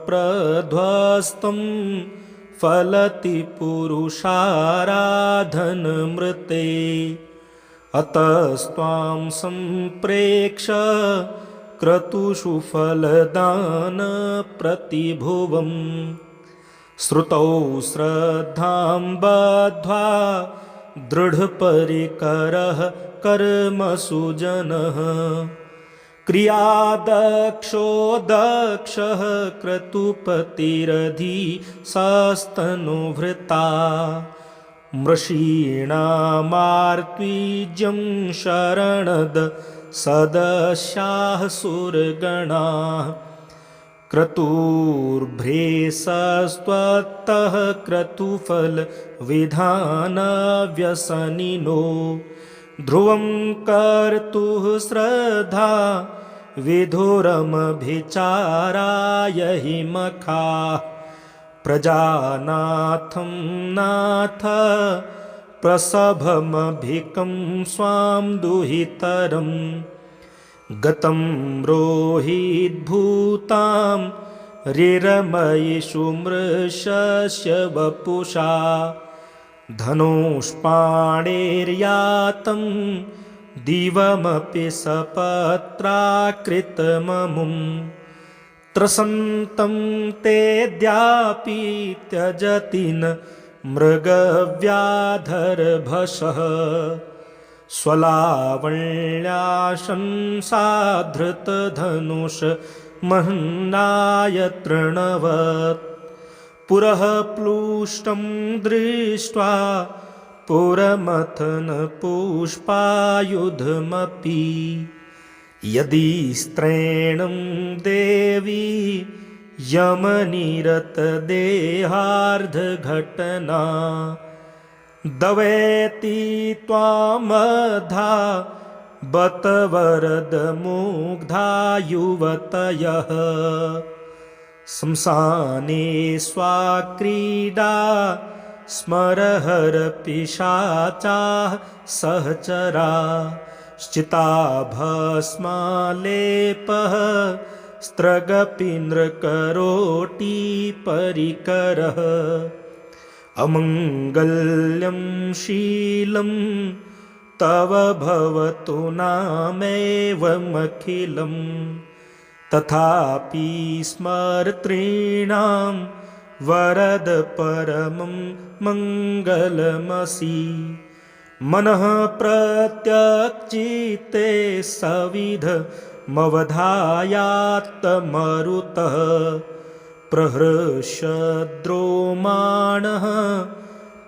प्रध्वस्तं फलति पुरुषाराधनमृते अतस्त्वां सम्प्रेक्ष क्रतुषु फलदानप्रतिभुवम् श्रुतौ श्रद्धां बद्ध्वा दृढपरिकरः कर्मसु जनः क्रियादक्षो दक्षः क्रतुपतिरधिसस्तनुभृता मृषीणामार्त्वीज्यं शरणद सदस्याः सुरगणाः क्रतुर्भ्रेसस्त्वत्तः क्रतुफलविधानव्यसनिनो ध्रुवं कर्तुः श्रद्धा विधुरमभिचाराय हि मखाः प्रजानाथं नाथ प्रसभमभिकं स्वां दुहितरं गतं रोहिद्भूतां रिरमयिषु मृषस्य वपुषा धनुष्पाणेर्यातं दिवमपि सपत्राकृतममुं त्रसन्तं तेऽद्यापि त्यजति न मृगव्याधरभसः स्वलावण्याशंसाधृतधनुष महन्नाय तृणवत् पुरः प्लुष्टं दृष्ट्वा पुरमथन पुष्पायुधमपि यदि स्त्रैणं देवी यमनिरतदेहार्धघटना दवेति त्वामधा बत वरदमुग्धा युवतयः शंसाने स्वाक्रीडा स्मरहरपिशाचाः सहचरा श्चिताभस्मालेपः स्त्रगपीन्द्रकरोटिपरिकरः अमङ्गल्यं शीलं तव भवतु नामेवमखिलं तथापि स्मर्तॄणां वरद परमं मङ्गलमसि मनः प्रत्यक्चित्ते सविधमवधायात्तमरुतः प्रहृष्यद्रोमाणः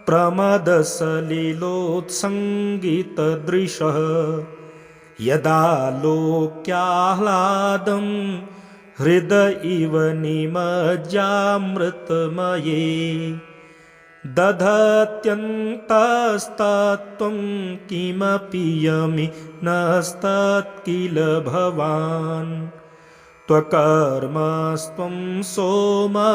प्रमदसलिलोत्सङ्गितदृशः यदा लोक्याह्लादं हृदय इव निमज्जामृतमये दधत्यन्तस्तत्त्वं किमपि यमिनस्तत्किल भवान् त्वकर्मस्त्वं सोमस्त्वमसि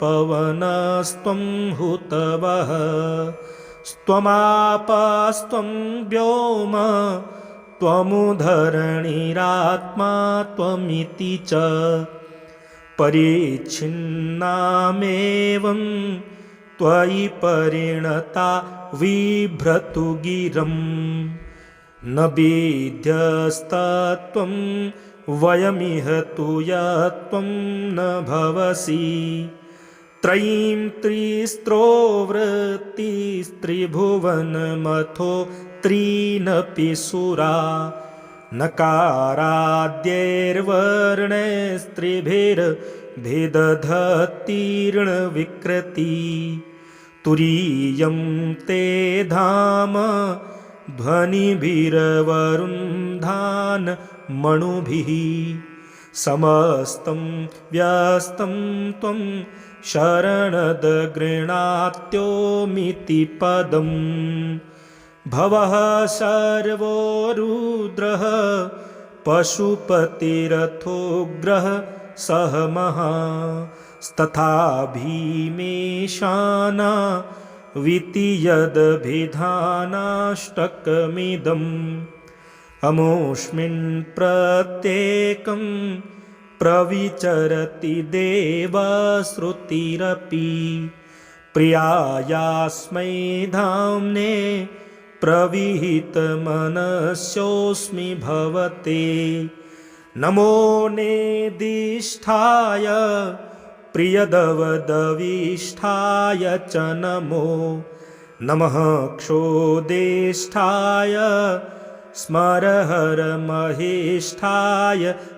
पवनस्त्वं हुतवः स्त्वमापस्त्वं व्योम त्वमुधरणिरात्मा त्वमिति च परिच्छिन्नामेवं त्वयि परिणता बिभ्रतु गिरम् न विद्यस्तत्त्वं वयमिह तु यत्त्वं न भवसि त्रयीं त्रिस्त्रो वृत्तिस्त्रिभुवनमथो त्रीनपि सुरा नकाराद्यैर्वर्णैस्त्रिभिर्भिदधतीर्णविकृति तुरीयं ते धाम ध्वनिभिरवरुन्धानमणुभिः समस्तं व्यस्तं त्वं शरणदगृणात्योमिति पदम् भवः सर्वो रुद्रः पशुपतिरथोग्रः सह महास्तथा भीमेशाना वितीयदभिधानाष्टकमिदम् अमुष्मिन् प्रत्येकं प्रविचरति देवश्रुतिरपि प्रियायास्मै धाम्ने प्रविहितमनस्योऽस्मि भवते नमो नेदिष्ठाय प्रियदवदविष्ठाय च नमो नमः क्षोदेष्ठाय स्मरहरमहेष्ठाय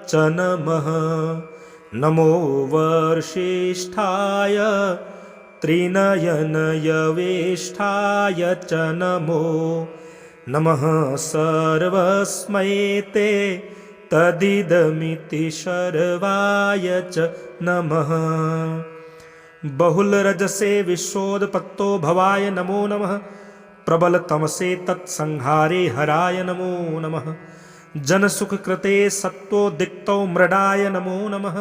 च नमः नमो वर्षिष्ठाय त्रिनयनयवेष्ठाय च नमो नमः सर्वस्मै ते तदिदमिति शर्वाय च नमः बहुल रजसे विश्वोदपत्तो भवाय नमो नमः प्रबल तमसे तत्संहारे हराय नमो नमः जनसुख कृते सत्वोदिक्तौ मृडाय नमो नमः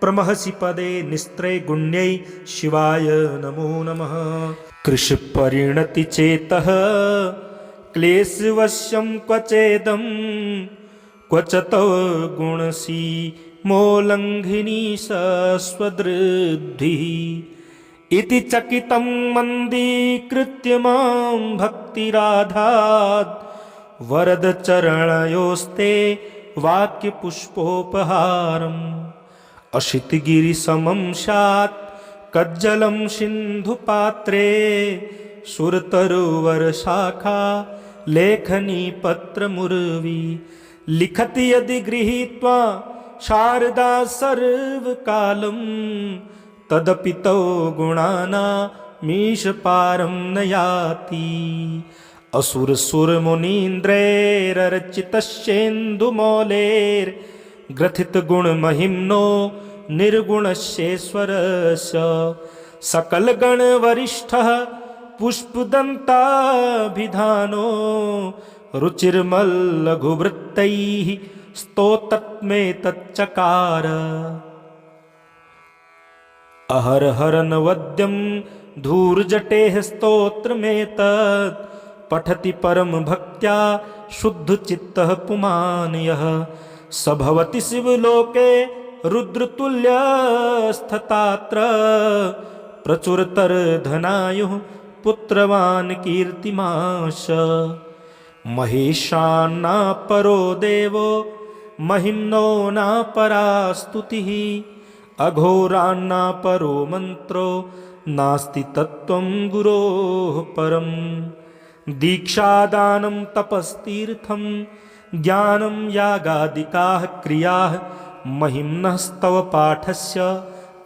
प्रमहसि पदे निस्त्रे गुण्यै शिवाय नमो नमः कृषिपरिणति चेतः क्लेशवश्यं क्वचेदं क्वचतो गुणसी मोलङ्घिनी स्वदृद्धिः इति चकितं मन्दीकृत्य मां भक्तिराधात् वरदचरणयोस्ते वाक्यपुष्पोपहारम् अशितगिरिसमं स्यात् कज्जलं सिन्धुपात्रे सुरतरुवरशाखा लेखनी पत्रमुर्वी लिखति यदि गृहीत्वा शारदा सर्वकालं तदपि तौ गुणानामीशपारं न याति असुरसुरमुनीन्द्रैरर्चितश्चेन्दुमौलेर्ग्रथितगुणमहिम्नो निर्गुणस्येश्वरस्य सकलगणवरिष्ठः पुष्पदन्ताभिधानो रुचिर्मल्लघुवृत्तैः स्तोतत्मेतच्चकार अहरहरनवद्यं धूर्जटेः स्तोत्रमेतत् पठति परम भक्त्या शुद्धचित्तः पुमान् यः स भवति शिवलोके रुद्रतुल्यस्तथात्र प्रचुरतरधनायुः पुत्रवान् कीर्तिमाश महेशान्नापरो देवो महिम्नो नापरा स्तुतिः अघोरान्नापरो मन्त्रो नास्ति तत्त्वं गुरोः परम् दीक्षादानं तपस्तीर्थं ज्ञानं यागादिकाः क्रियाः महिम्नस्तव पाठस्य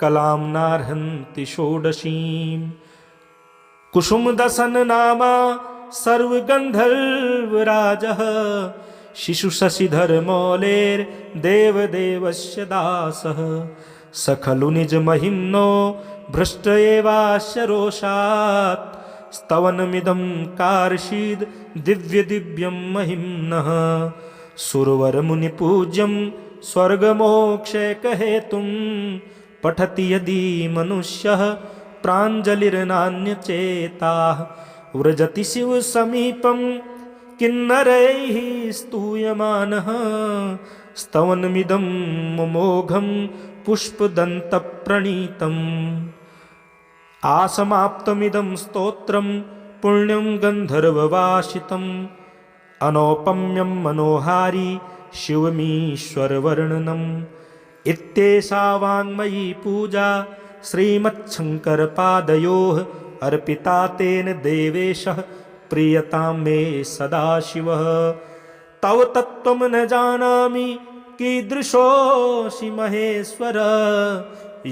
कलां नार्हन्ति षोडशीम् कुसुमदसन नामा सर्वगन्धर्वराजः शिशुशशिधरमौलेर्देवदेवस्य दासः स खलु निजमहिम्नो भ्रष्ट एवास्य रोषात् स्तवनमिदं कार्षीद् दिव्यदिव्यं महिम्नः सुरवरमुनिपूज्यं स्वर्गमोक्षैकहेतुं पठति यदि मनुष्यः प्राञ्जलिर्नान्यचेताः व्रजति शिवसमीपं किन्नरैः स्तूयमानः स्तवनमिदं मोघं पुष्पदन्तप्रणीतम् आसमाप्तमिदं स्तोत्रं पुण्यं गन्धर्ववासितम् अनौपम्यं मनोहारी शिवमीश्वरवर्णनम् इत्येषा वाङ्मयी पूजा श्रीमच्छङ्करपादयोः अर्पिता तेन देवेशः प्रीयतां मे सदाशिवः तव तत्त्वं न जानामि कीदृशोऽसि महेश्वर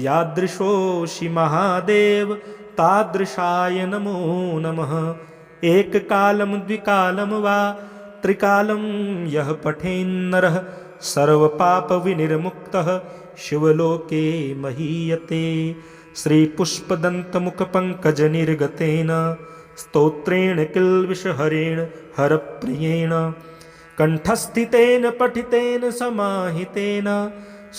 यादृशोऽसि महादेव तादृशाय नमो नमः एककालं द्विकालं वा त्रिकालं यः पठेन्नरः सर्वपापविनिर्मुक्तः शिवलोके महीयते श्रीपुष्पदन्तमुखपङ्कजनिर्गतेन स्तोत्रेण किल्बिषहरेण हरप्रियेण कण्ठस्थितेन पठितेन समाहितेन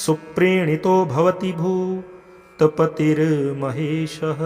सुप्रीणितो भवति भूतपतिर्महेशः।